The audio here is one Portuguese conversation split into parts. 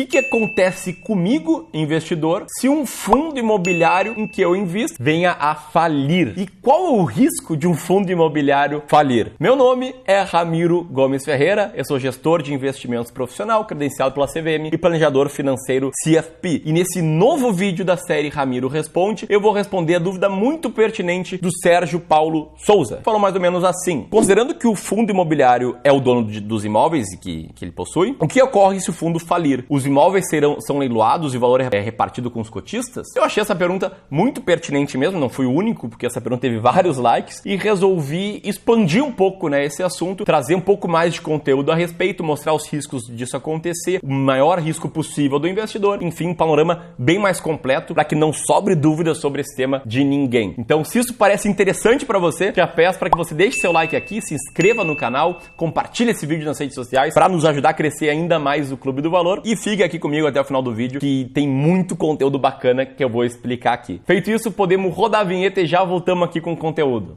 que acontece comigo, investidor, se um fundo imobiliário em que eu invisto venha a falir. E qual é o risco de um fundo imobiliário falir? Meu nome é Ramiro Gomes Ferreira, eu sou gestor de investimentos profissional, credenciado pela CVM e planejador financeiro CFP. E nesse novo vídeo da série Ramiro Responde, eu vou responder a dúvida muito pertinente do Sérgio Paulo Souza. Falou mais ou menos assim: considerando que o fundo imobiliário é o dono dos imóveis que ele possui, o que ocorre se o fundo falir? Os imóveis são leiloados e o valor é repartido com os cotistas? Eu achei essa pergunta muito pertinente mesmo, não fui o único, porque essa pergunta teve vários likes, e resolvi expandir um pouco, esse assunto, trazer um pouco mais de conteúdo a respeito, mostrar os riscos disso acontecer, o maior risco possível do investidor, enfim, um panorama bem mais completo para que não sobre dúvidas sobre esse tema de ninguém. Então, se isso parece interessante para você, já peço para que você deixe seu like aqui, se inscreva no canal, compartilhe esse vídeo nas redes sociais para nos ajudar a crescer ainda mais o Clube do Valor e fique aqui comigo até o final do vídeo, que tem muito conteúdo bacana que eu vou explicar aqui. Feito isso, podemos rodar a vinheta e já voltamos aqui com o conteúdo.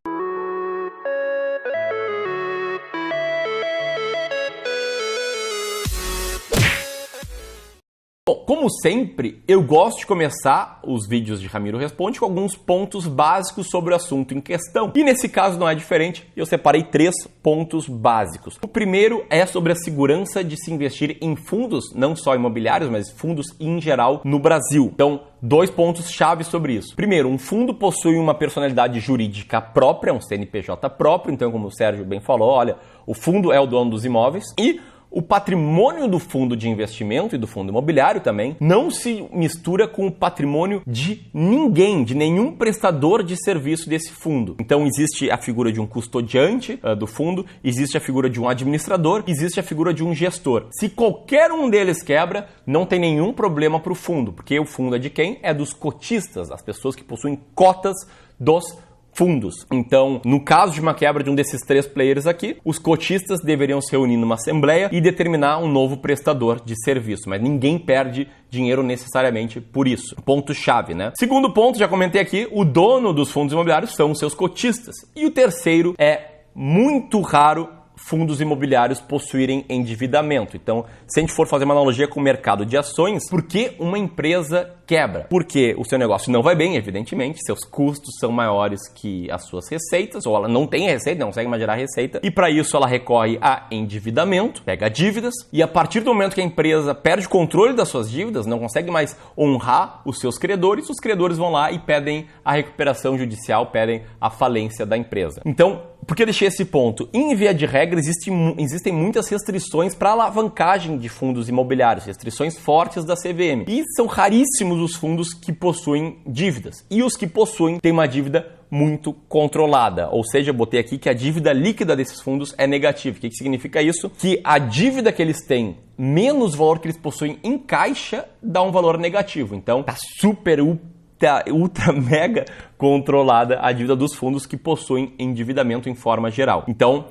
Bom, como sempre, eu gosto de começar os vídeos de Ramiro Responde com alguns pontos básicos sobre o assunto em questão. E nesse caso não é diferente, eu separei 3 pontos básicos. O primeiro é sobre a segurança de se investir em fundos, não só imobiliários, mas fundos em geral no Brasil. Então, 2 pontos chave sobre isso. Primeiro, um fundo possui uma personalidade jurídica própria, um CNPJ próprio, então como o Sérgio bem falou, olha, o fundo é o dono dos imóveis e o patrimônio do fundo de investimento e do fundo imobiliário também não se mistura com o patrimônio de ninguém, de nenhum prestador de serviço desse fundo. Então existe a figura de um custodiante do fundo, existe a figura de um administrador, existe a figura de um gestor. Se qualquer um deles quebra, não tem nenhum problema para o fundo, porque o fundo é de quem? É dos cotistas, as pessoas que possuem cotas dos fundos. Então, no caso de uma quebra de um desses 3 players aqui, os cotistas deveriam se reunir numa assembleia e determinar um novo prestador de serviço, mas ninguém perde dinheiro necessariamente por isso. Ponto-chave, Segundo ponto, já comentei aqui, o dono dos fundos imobiliários são os seus cotistas. E o terceiro é muito raro fundos imobiliários possuírem endividamento. Então, se a gente for fazer uma analogia com o mercado de ações, por que uma empresa quebra? Porque o seu negócio não vai bem, evidentemente, seus custos são maiores que as suas receitas, ou ela não tem receita, não consegue mais gerar receita, e para isso ela recorre a endividamento, pega dívidas, e a partir do momento que a empresa perde o controle das suas dívidas, não consegue mais honrar os seus credores, os credores vão lá e pedem a recuperação judicial, pedem a falência da empresa. Então, por que eu deixei esse ponto? Em via de regra, existem muitas restrições para alavancagem de fundos imobiliários, restrições fortes da CVM. E são raríssimos os fundos que possuem dívidas. E os que possuem têm uma dívida muito controlada. Ou seja, eu botei aqui que a dívida líquida desses fundos é negativa. O que significa isso? Que a dívida que eles têm menos o valor que eles possuem em caixa dá um valor negativo. Então, tá ultra mega controlada a dívida dos fundos que possuem endividamento em forma geral. Então,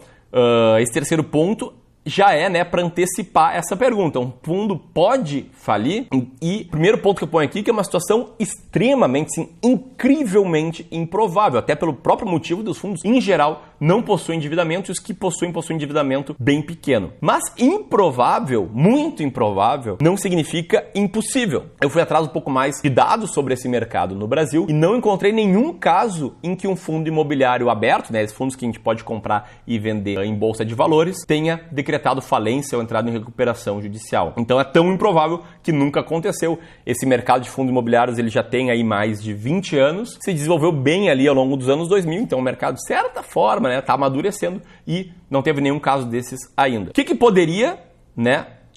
esse terceiro ponto já é, para antecipar essa pergunta. Um fundo pode falir? E o primeiro ponto que eu ponho aqui que é uma situação extremamente, sim, incrivelmente improvável, até pelo próprio motivo dos fundos, em geral, não possuem endividamento e os que possuem endividamento bem pequeno. Mas improvável, muito improvável, não significa impossível. Eu fui atrás um pouco mais de dados sobre esse mercado no Brasil e não encontrei nenhum caso em que um fundo imobiliário aberto, esses fundos que a gente pode comprar e vender em bolsa de valores, tenha decretado falência ou entrado em recuperação judicial. Então é tão improvável que nunca aconteceu. Esse mercado de fundos imobiliários ele já tem aí mais de 20 anos, se desenvolveu bem ali ao longo dos anos 2000, então o mercado de certa forma está amadurecendo e não teve nenhum caso desses ainda. O que poderia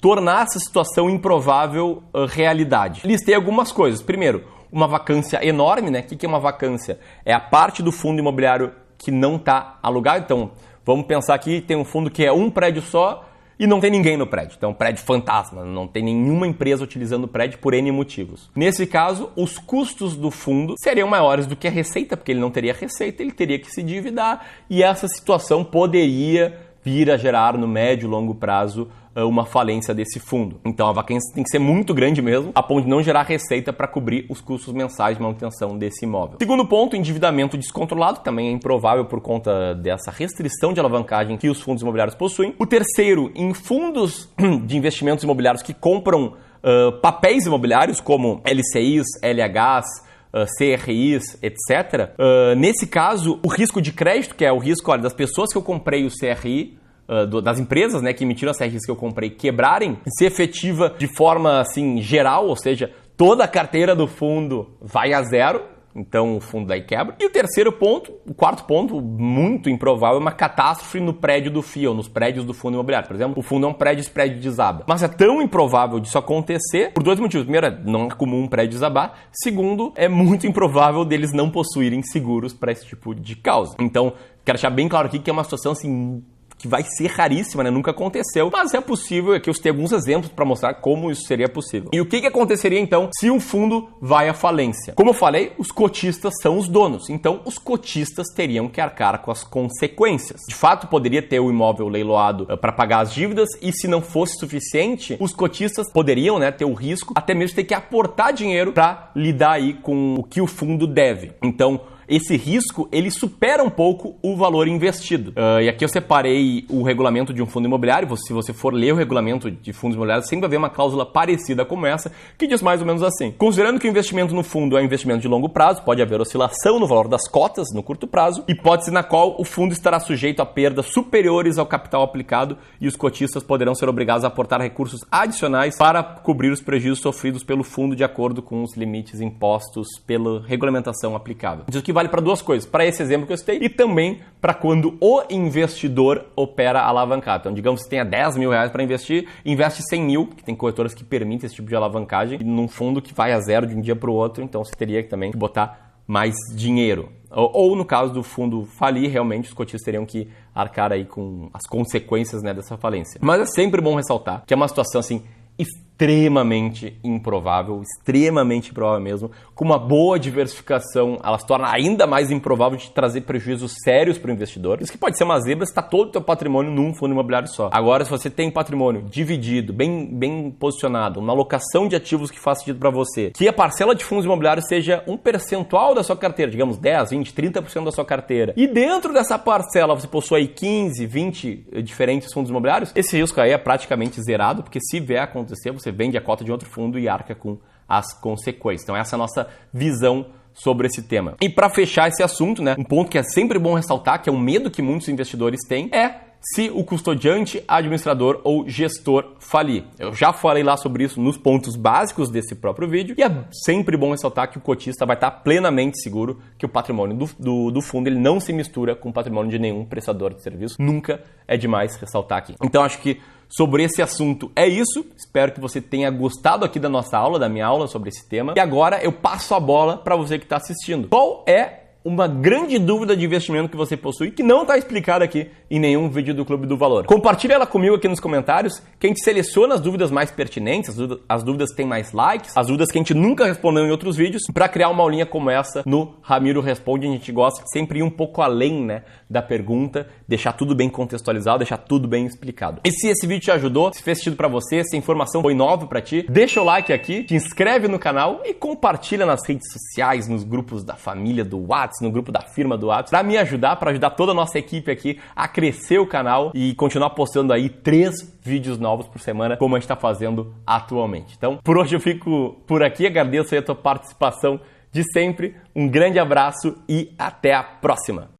tornar essa situação improvável realidade? Listei algumas coisas. Primeiro, uma vacância enorme. O que é uma vacância? É a parte do fundo imobiliário que não está alugado. Então, vamos pensar que tem um fundo que é um prédio só e não tem ninguém no prédio. Então, prédio fantasma, não tem nenhuma empresa utilizando o prédio por N motivos. Nesse caso, os custos do fundo seriam maiores do que a receita, porque ele não teria receita, ele teria que se endividar e essa situação poderia vir a gerar no médio e longo prazo uma falência desse fundo. Então a vacância tem que ser muito grande mesmo, a ponto de não gerar receita para cobrir os custos mensais de manutenção desse imóvel. Segundo ponto, endividamento descontrolado, também é improvável por conta dessa restrição de alavancagem que os fundos imobiliários possuem. O terceiro, em fundos de investimentos imobiliários que compram papéis imobiliários como LCIs, LHs, CRIs, etc. Nesse caso, o risco de crédito, que é o risco das pessoas que eu comprei o CRI, das empresas, né, que emitiram as CRIs que eu comprei quebrarem, se efetiva de forma assim geral, ou seja, toda a carteira do fundo vai a zero, então o fundo daí quebra. E o terceiro ponto, o quarto ponto, muito improvável, é uma catástrofe no prédio do FII, ou nos prédios do fundo imobiliário. Por exemplo, o fundo é um prédio, esse prédio desaba. Mas é tão improvável disso acontecer por dois motivos. Primeiro, não é comum um prédio desabar. Segundo, é muito improvável deles não possuírem seguros para esse tipo de causa. Então, quero deixar bem claro aqui que é uma situação assim que vai ser raríssima, né? Nunca aconteceu, mas é possível. Aqui eu tenho alguns exemplos para mostrar como isso seria possível. E o que aconteceria então se um fundo vai à falência? Como eu falei, os cotistas são os donos, então os cotistas teriam que arcar com as consequências. De fato, poderia ter o imóvel leiloado para pagar as dívidas e se não fosse suficiente, os cotistas poderiam, né, ter o risco até mesmo ter que aportar dinheiro para lidar aí com o que o fundo deve. Então, esse risco, ele supera um pouco o valor investido. E aqui eu separei o regulamento de um fundo imobiliário. Se você for ler o regulamento de fundos imobiliários, sempre vai haver uma cláusula parecida como essa, que diz mais ou menos assim: considerando que o investimento no fundo é um investimento de longo prazo, pode haver oscilação no valor das cotas no curto prazo, hipótese na qual o fundo estará sujeito a perdas superiores ao capital aplicado e os cotistas poderão ser obrigados a aportar recursos adicionais para cobrir os prejuízos sofridos pelo fundo de acordo com os limites impostos pela regulamentação aplicável. Isso aqui vale para duas coisas, para esse exemplo que eu citei e também para quando o investidor opera alavancado. Então, digamos que você tenha 10 mil reais para investir, investe 100 mil, que tem corretoras que permitem esse tipo de alavancagem, num fundo que vai a zero de um dia para o outro, então você teria também que botar mais dinheiro. Ou no caso do fundo falir, realmente os cotistas teriam que arcar aí com as consequências, né, dessa falência. Mas é sempre bom ressaltar que é uma situação assim extremamente improvável mesmo. Com uma boa diversificação, ela se torna ainda mais improvável de trazer prejuízos sérios para o investidor. Isso que pode ser uma zebra se está todo o teu patrimônio num fundo imobiliário só. Agora, se você tem patrimônio dividido, bem posicionado, uma alocação de ativos que faz sentido para você, que a parcela de fundos imobiliários seja um percentual da sua carteira, digamos 10, 20, 30% da sua carteira, e dentro dessa parcela você possui aí 15, 20 diferentes fundos imobiliários, esse risco aí é praticamente zerado, porque se vier a acontecer, você vende a cota de outro fundo e arca com as consequências. Então essa é a nossa visão sobre esse tema. E para fechar esse assunto, né, um ponto que é sempre bom ressaltar, que é um medo que muitos investidores têm, é se o custodiante, administrador ou gestor falir. Eu já falei lá sobre isso nos pontos básicos desse próprio vídeo e é sempre bom ressaltar que o cotista vai estar plenamente seguro que o patrimônio do fundo ele não se mistura com o patrimônio de nenhum prestador de serviço. Nunca é demais ressaltar aqui. Então acho que sobre esse assunto é isso. Espero que você tenha gostado aqui da nossa aula, da minha aula sobre esse tema. E agora eu passo a bola para você que está assistindo. Qual é uma grande dúvida de investimento que você possui que não está explicada aqui em nenhum vídeo do Clube do Valor? Compartilha ela comigo aqui nos comentários, que a gente seleciona as dúvidas mais pertinentes, as dúvidas que têm mais likes, as dúvidas que a gente nunca respondeu em outros vídeos, para criar uma aulinha como essa no Ramiro Responde. A gente gosta de sempre ir um pouco além, né, da pergunta, deixar tudo bem contextualizado, deixar tudo bem explicado. E se esse vídeo te ajudou, se fez sentido para você, se a informação foi nova para ti, deixa o like aqui, te inscreve no canal e compartilha nas redes sociais, nos grupos da família do WhatsApp, no grupo da firma do WhatsApp, para me ajudar, para ajudar toda a nossa equipe aqui a crescer o canal e continuar postando aí 3 vídeos novos por semana, como a gente está fazendo atualmente. Então, por hoje eu fico por aqui, agradeço aí a tua participação de sempre, um grande abraço e até a próxima!